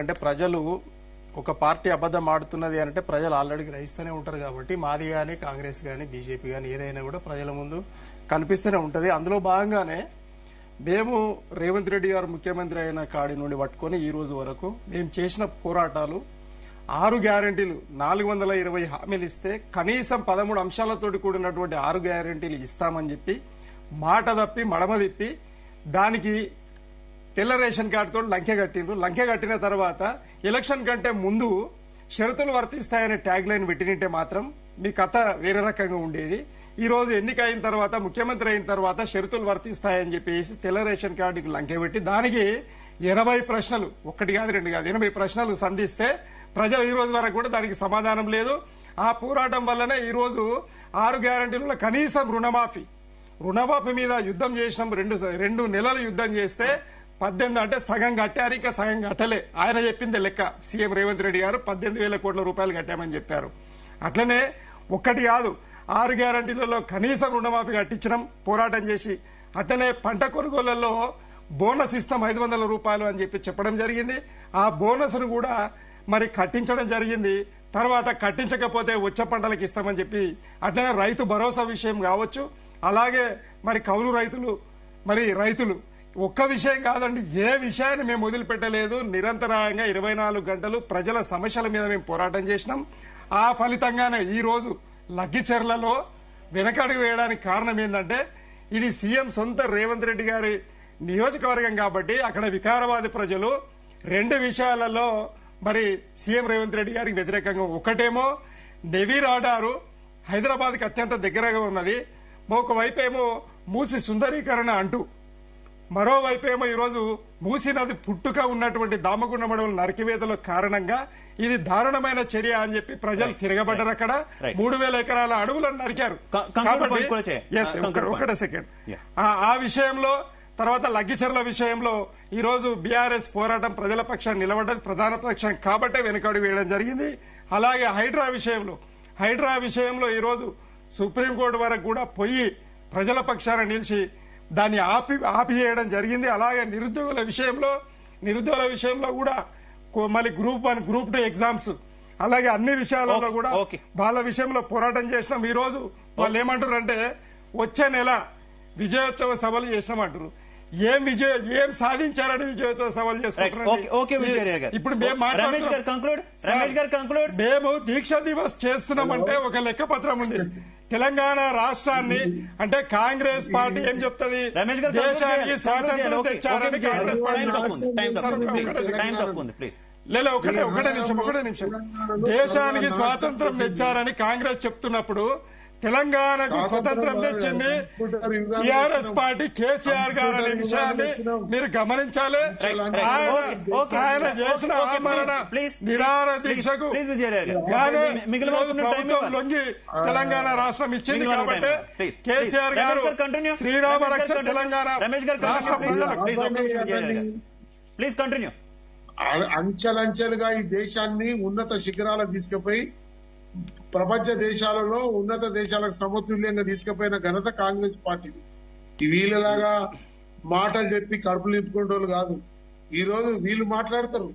అంటే ప్రజలు ఒక పార్టీ అబద్ధం ఆడుతున్నది అంటే ప్రజలు ఆల్రెడీ గ్రహిస్తూనే ఉంటారు కాబట్టి మాది కానీ కాంగ్రెస్ కానీ బీజేపీ కానీ ఏదైనా కూడా ప్రజల ముందు కనిపిస్తూనే ఉంటుంది. అందులో భాగంగానే మేము రేవంత్ రెడ్డి గారు ముఖ్యమంత్రి అయిన కాడి నుండి పట్టుకొని ఈ రోజు వరకు మేము చేసిన పోరాటాలు 6 గ్యారెంటీలు 420 హామీలు ఇస్తే కనీసం 13 అంశాలతోటి కూడినటువంటి 6 గ్యారెంటీలు ఇస్తామని చెప్పి మాట తప్పి మడమ తిప్పి దానికి తెల్ల రేషన్ కార్డుతో లంకె కట్టిండ్రు. లంకె కట్టిన తర్వాత ఎలక్షన్ కంటే ముందు షరతులు వర్తిస్తాయనే ట్యాగ్ లైన్ పెట్టినంటే మాత్రం మీ కథ వేరే రకంగా ఉండేది. ఈ రోజు ఎన్నిక అయిన తర్వాత ముఖ్యమంత్రి అయిన తర్వాత షరతులు వర్తిస్తాయని చెప్పేసి తెల్ల రేషన్ కార్డుకి లంకె పెట్టి దానికి 80 ప్రశ్నలు, ఒకటి కాదు రెండు కాదు 80 ప్రశ్నలు సంధిస్తే ప్రజలు ఈ రోజు వరకు కూడా దానికి సమాధానం లేదు. ఆ పోరాటం వల్లనే ఈ రోజు 6 గ్యారెంటీలలో కనీసం రుణమాఫీ మీద యుద్ధం చేసినాం. రెండు నెలలు యుద్ధం చేస్తే 18 అంటే సగం కట్టారు, ఇంకా సగం కట్టలే. ఆయన చెప్పింది లెక్క. సీఎం రేవంత్ రెడ్డి గారు 18,000 కోట్ల రూపాయలు కట్టామని చెప్పారు. అట్లనే ఒక్కటి కాదు 6 గ్యారెంటీలలో కనీసం రుణమాఫీ కట్టించడం పోరాటం చేసి, అట్లనే పంట కొనుగోళ్లలో బోనస్ ఇస్తాం 500 రూపాయలు అని చెప్పి చెప్పడం జరిగింది. ఆ బోనస్ ను కూడా మరి కట్టించడం జరిగింది. తర్వాత కట్టించకపోతే వచ్చే పంటలకు ఇస్తామని చెప్పి, అట్లనే రైతు భరోసా విషయం కావచ్చు, అలాగే మరి కౌలు రైతులు ఒక్క విషయం కాదండి, ఏ విషయాన్ని మేము వదిలిపెట్టలేదు. నిరంతరాయంగా 24 గంటలు ప్రజల సమస్యల మీద మేము పోరాటం చేసినాం. ఆ ఫలితంగానే ఈ రోజు లగ్గిచెర్లలో వెనకడుగు వేయడానికి కారణం ఏంటంటే ఇది సీఎం సొంత రేవంత్ రెడ్డి గారి నియోజకవర్గం కాబట్టి అక్కడ వికారాబాద్ ప్రజలు 2 విషయాలలో మరి సీఎం రేవంత్ రెడ్డి గారికి వ్యతిరేకంగా, ఒకటేమో నెవీ రాడారు హైదరాబాద్కి అత్యంత దగ్గరగా ఉన్నది, ఒకవైపు ఏమో మూసి సుందరీకరణ అంటూ, మరోవైపేమో ఈరోజు మూసీ నది పుట్టుక ఉన్నటువంటి దామగుండ మడవల నరికివేతల కారణంగా ఇది దారుణమైన చర్య అని చెప్పి ప్రజలు తిరగబడ్డారు. అక్కడ 3,000 ఎకరాల అడవులను నరికారు. ఒకటే సెకండ్. ఆ విషయంలో తర్వాత లగ్గిచెర్ల విషయంలో ఈ రోజు బీఆర్ఎస్ పోరాటం ప్రజల పక్షాన్ని నిలబడ్డది, ప్రధాన పక్షం కాబట్టే వెనుకడుగు వేయడం జరిగింది. అలాగే హైడ్రా విషయంలో ఈ రోజు సుప్రీంకోర్టు వరకు కూడా పోయి ప్రజల పక్షాన నిలిచి దాన్ని ఆపివేయడం జరిగింది. అలాగే నిరుద్యోగుల విషయంలో కూడా మళ్ళీ గ్రూప్ 1 గ్రూప్ 2 ఎగ్జామ్స్ అలాగే అన్ని విషయాలలో కూడా వాళ్ళ విషయంలో పోరాటం చేసినాం. ఈ రోజు వాళ్ళు ఏమంటారు అంటే వచ్చే నెల విజయోత్సవ సభలు చేసినామంటారు. ఏం సాధించారని విజయోత్సవ సభలు చేసుకుంటున్నారు. ఇప్పుడు మేము దీక్ష దివస్ చేస్తున్నామంటే ఒక లెక్క పత్రం ఉంది. తెలంగాణ రాష్ట్రాన్ని అంటే కాంగ్రెస్ పార్టీ ఏం చెప్తుంది, దేశానికి స్వాతంత్రం తెచ్చారని కాంగ్రెస్ ఒకటే నిమిషం దేశానికి స్వాతంత్రం తెచ్చారని కాంగ్రెస్ చెప్తున్నప్పుడు తెలంగాణకు స్వతంత్రం తెచ్చింది టీఆర్ఎస్ పార్టీ, కేసీఆర్ గారు అనే విషయాన్ని మీరు గమనించాలి. ఆయన చేసిన ఆమరణ నిరాహార దీక్షకు ప్రభుత్వం లొంగి తెలంగాణ రాష్ట్రం ఇచ్చింది కాబట్టి కేసీఆర్ గారు శ్రీరామ రక్ష తెలంగాణ రాష్ట్ర ప్రజలకు అంచెలంచెలుగా ఈ దేశాన్ని ఉన్నత శిఖరాలకు తీసుకుపోయి ప్రపంచ దేశాలలో ఉన్నత దేశాలకు సమతుల్యంగా తీసుకుపోయిన ఘనత కాంగ్రెస్ పార్టీ. ఈ వీళ్ళలాగా మాటలు చెప్పి కడుపు నింపుకునే కాదు. ఈ రోజు వీళ్ళు మాట్లాడతారు,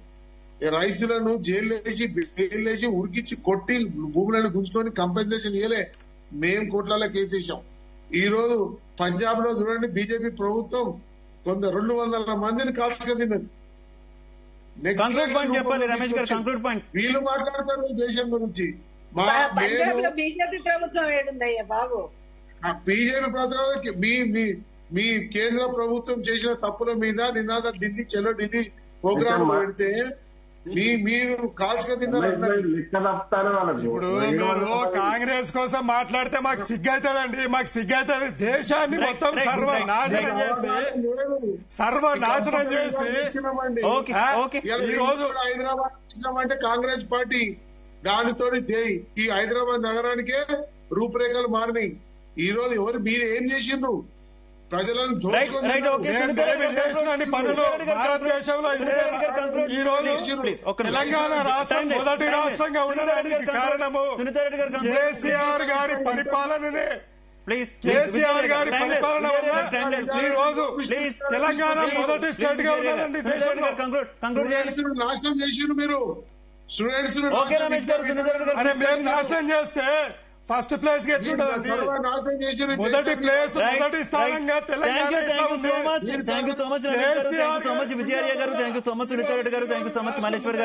రైతులను జైలు ఉరికిచ్చి కొట్టి భూములను గుంజుకొని కంపెన్సేషన్ ఇవ్వలే, మేం కోట్లలో కేసేసాం. ఈ రోజు పంజాబ్ లో చూడండి, బీజేపీ ప్రభుత్వం 200 మందిని కాల్చుకుంది. వీళ్ళు మాట్లాడతారు దేశం గురించి. బీజేపీ ప్రభుత్వం ఏడుందయ్యా బాబు, బీజేపీ ప్రభుత్వం మీ కేంద్ర ప్రభుత్వం చేసిన తప్పుల మీద నినాద ఢిల్లీ చలో ఢిల్లీ ప్రోగ్రామ్ పెడితే మీరు కాల్చుక తిన్నారు. ఇప్పుడు మీరు కాంగ్రెస్ కోసం మాట్లాడితే మాకు సిగ్గైతుందండి, మాకు సిగ్గైతుంది. దేశాన్ని మొత్తం సర్వనాశనం చేసి ఈ రోజు హైదరాబాద్ ఇచ్చినామంటే కాంగ్రెస్ పార్టీ దానితో ఈ హైదరాబాద్ నగరానికే రూపురేఖలు మారినాయి. ఈ రోజు మీరు ఏం చేసిండ్రు, ప్రజలను తెలంగాణ రాష్ట్రం మొదటి రాష్ట్రంగా ఉండడానికి కారణము కేసీఆర్ గారి పరిపాలననే. ప్లీజ్ కేసీఆర్ గారి పరిపాలన వల్ల ఈ రోజు తెలంగాణ మొదటి స్టేట్ గా ఉన్నదండి దేశంలో. కంక్లూడ్ చేయాలి. స్టూడెంట్స్ ను నాశనం చేసిండు మీరు. స్టూడెంట్స్ ను ఓకే రమేష్ గారు, సునీతారెడ్డి అరే గారు మేము నాశనం చేస్తే ఫస్ట్ ప్లేస్ కి ఎట్లుంటదండి? నాశనం చేసిండు. మొదటి ప్లేస్ మొదటి స్థానంగా Telangana thank you so much. Thank you so much Ramesh garu, thank you so much Vidyarthi garu, thank you so much Sunitha Reddy garu, thank you so much Malleshwar గారు.